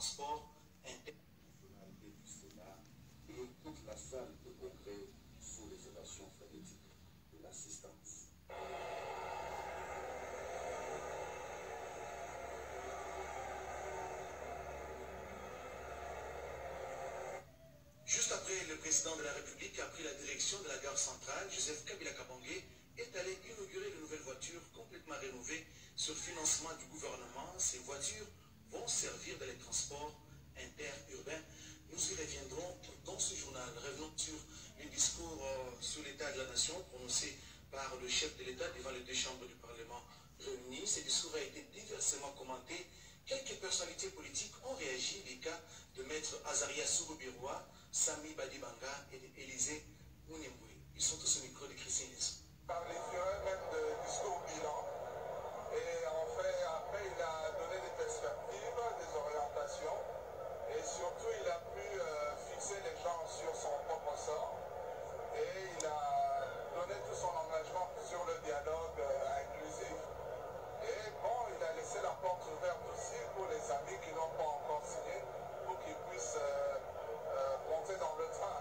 transports internes. Du Sénat et toute la salle de congrès sous les ovations phonétiques de l'assistance. Juste après, le président de la République a pris la direction de la gare centrale. Joseph Kabila Kabange est allé inaugurer de nouvelles voitures complètement rénovées sur financement du gouvernement. Ces voitures vont servir dans les transports interurbains. Nous y reviendrons dans ce journal. Revenons sur le discours sur l'état de la nation prononcé par le chef de l'État devant les deux chambres du Parlement réunies. Ce discours a été diversement commenté. Quelques personnalités politiques ont réagi. Les cas de Maître Azaria Souroubiroua, Sami Badibanga et d'Élysée Mouniemboui. Ils sont tous au micro de Christine Niasso. Par les fureurs même de discours bilan. Et en fait, après, il a donné des perspectives, des orientations. Et surtout, il a pu fixer les gens sur son propre sort. Et il a donné tout son engagement sur le dialogue inclusif. Et bon, il a laissé la porte ouverte aussi pour les amis qui n'ont pas encore signé, pour qu'ils puissent monter dans le train.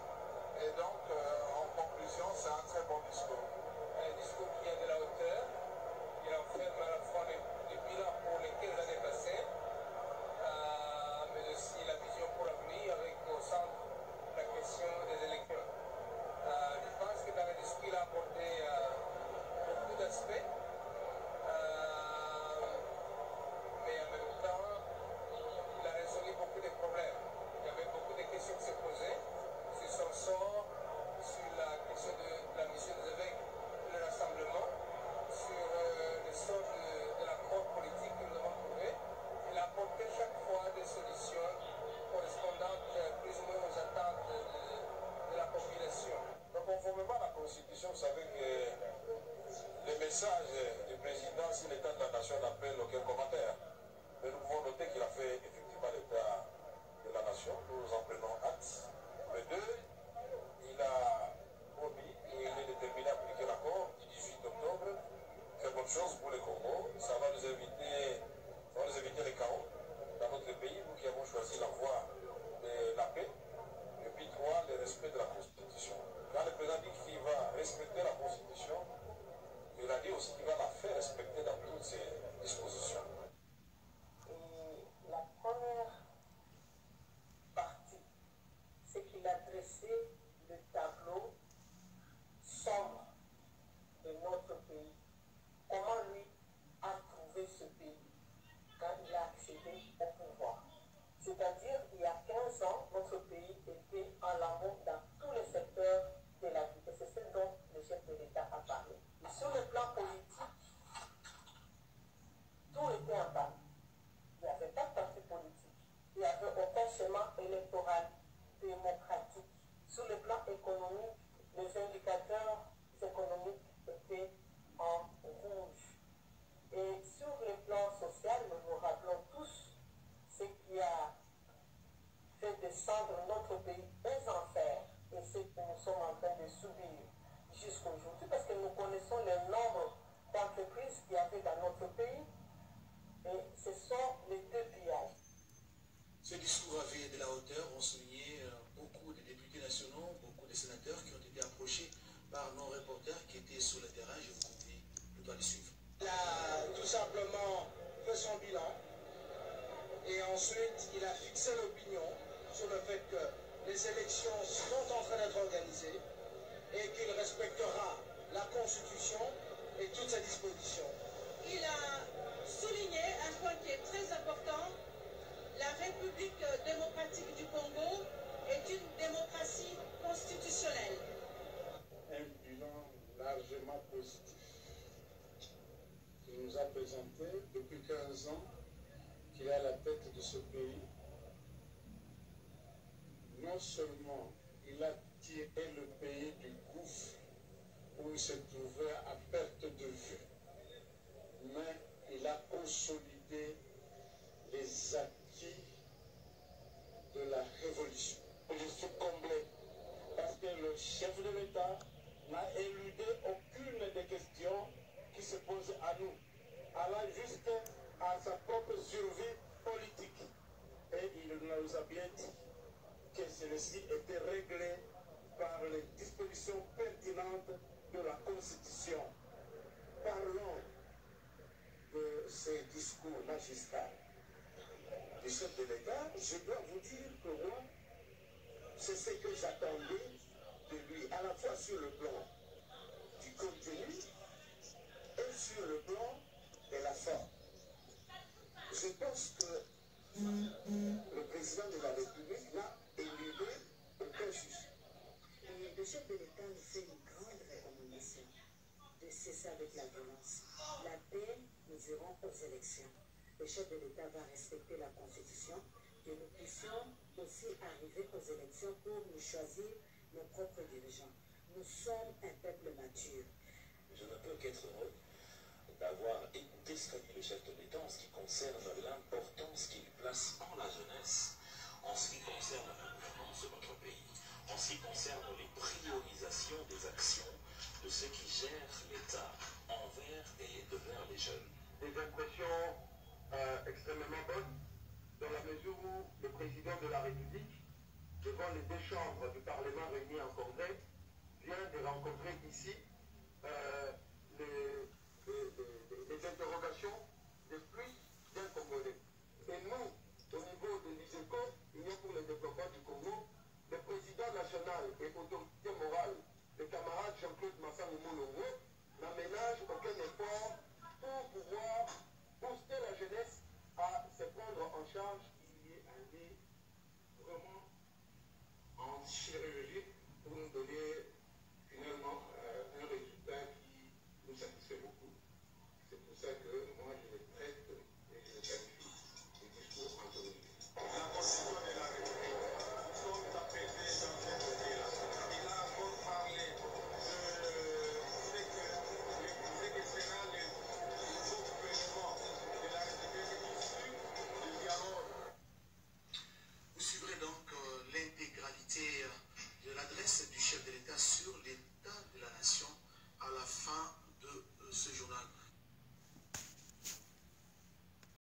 Et donc, en conclusion, c'est un très bon discours. Un discours qui est de la hauteur. Il enferme à la fois les bilans pour les 15 années passées, mais aussi la vision pour l'avenir avec au centre la question des élections. Je pense que dans le discours, il a abordé beaucoup d'aspects, mais en même temps, il a résolu beaucoup de problèmes. Il y avait beaucoup de questions qui se posaient sur son sort, sur la question de la mission des évêques, le rassemblement, sur le sort de l'accord politique que nous avons trouvé. Il a apporté chaque fois des solutions correspondantes plus ou moins aux attentes de la population. Donc, conformément à la Constitution, vous savez que les messages du président sur l'état de la nation n'appellent aucun commentaire. Mais nous pouvons noter qu'il a fait effectivement l'état de la nation. Nous en prenons acte. Mais deux, il a promis et il est déterminé à appliquer l'accord du 18 octobre. Très bonne chose pour le Congo. Ça va nous éviter les chaos dans notre pays, nous qui avons choisi la voie de la paix. Et puis trois, le respect de la Constitution. Quand le président dit qu'il va respecter la Constitution, il a dit aussi qu'il va la faire respecter dans toutes ses dispositions. Et la première partie, c'est qu'il a dressé le tableau sombre de notre pays. Comment lui a trouvé ce pays quand il a accédé au pouvoir. C'est-à-dire, il y a 15 ans, notre pays était en lambeaux dans tous les secteurs de la vie. Et c'est ce dont le chef de l'État a parlé. Et sur le plan politique, tout était en bas. Il n'y avait pas de parti politique. Il n'y avait aucun schéma électoral démocratique. Sur le plan économique, les indicateurs économiques étaient en rouge. Et sur le plan social, nous nous rappelons tous ce qui a fait descendre notre pays aux enfers et ce que nous sommes en train de subir jusqu'aujourd'hui, parce que nous connaissons le nombre d'entreprises qu'il y avait dans notre pays et ce sont les deux pillages. Ce discours avait de la hauteur, ont souligné beaucoup de députés nationaux, beaucoup de sénateurs qui ont été approchés par nos reporters qui étaient sur le terrain. Je vous convie plutôt à les suivre. Il a tout simplement fait son bilan et ensuite il a fixé l'opinion sur le fait que les élections sont en train d'être organisées et qu'il respectera la Constitution et toutes ses dispositions. Il a souligné un point qui est très important. La République démocratique du Congo est une démocratie constitutionnelle. Un bilan largement positif qui nous a présenté depuis 15 ans qu'il est à la tête de ce pays. Non seulement il a tiré le pays du gouffre où il se trouvait à perte de vue, mais il a consolidé les acquis de la révolution. Je suis comblé parce que le chef de l'État n'a éludé aucune des questions qui se posent à nous, allant jusqu'à sa propre survie politique. Et il ainsi été réglé par les dispositions pertinentes de la Constitution. Parlons de ces discours magistraux du chef de l'État. Je dois vous dire que moi, c'est ce que j'attendais de lui, à la fois sur le plan du contenu et sur le plan de la forme. Je pense que le président de la République n'a éludé aucun sujet. Le chef de l'État nous fait une grande recommandation de cesser avec la violence. La paix, nous irons aux élections. Le chef de l'État va respecter la Constitution, que nous puissions aussi arriver aux élections pour nous choisir nos propres dirigeants. Nous sommes un peuple mature. Je ne peux qu'être heureux d'avoir écouté ce qu'a dit le chef de l'État en ce qui concerne l'importance qu'il place en la jeunesse, en ce qui concerne la gouvernance de notre pays, en ce qui concerne les priorisations des actions de ceux qui gèrent l'État envers et devers les jeunes. Des impressions extrêmement bonnes, dans la mesure où le président de la République, devant les deux chambres du Parlement réunies en congrès, vient de rencontrer ici les interrogations de plus d'un Congolais. Et nous, au niveau de l'ISECO, Union pour le développement du Congo, le président national et autorité morale, le camarade Jean-Claude Massangou Moulongo, n'aménage aucun effort pour pouvoir booster la jeunesse à se prendre en charge. Il est allé vraiment en chirurgie pour nous donner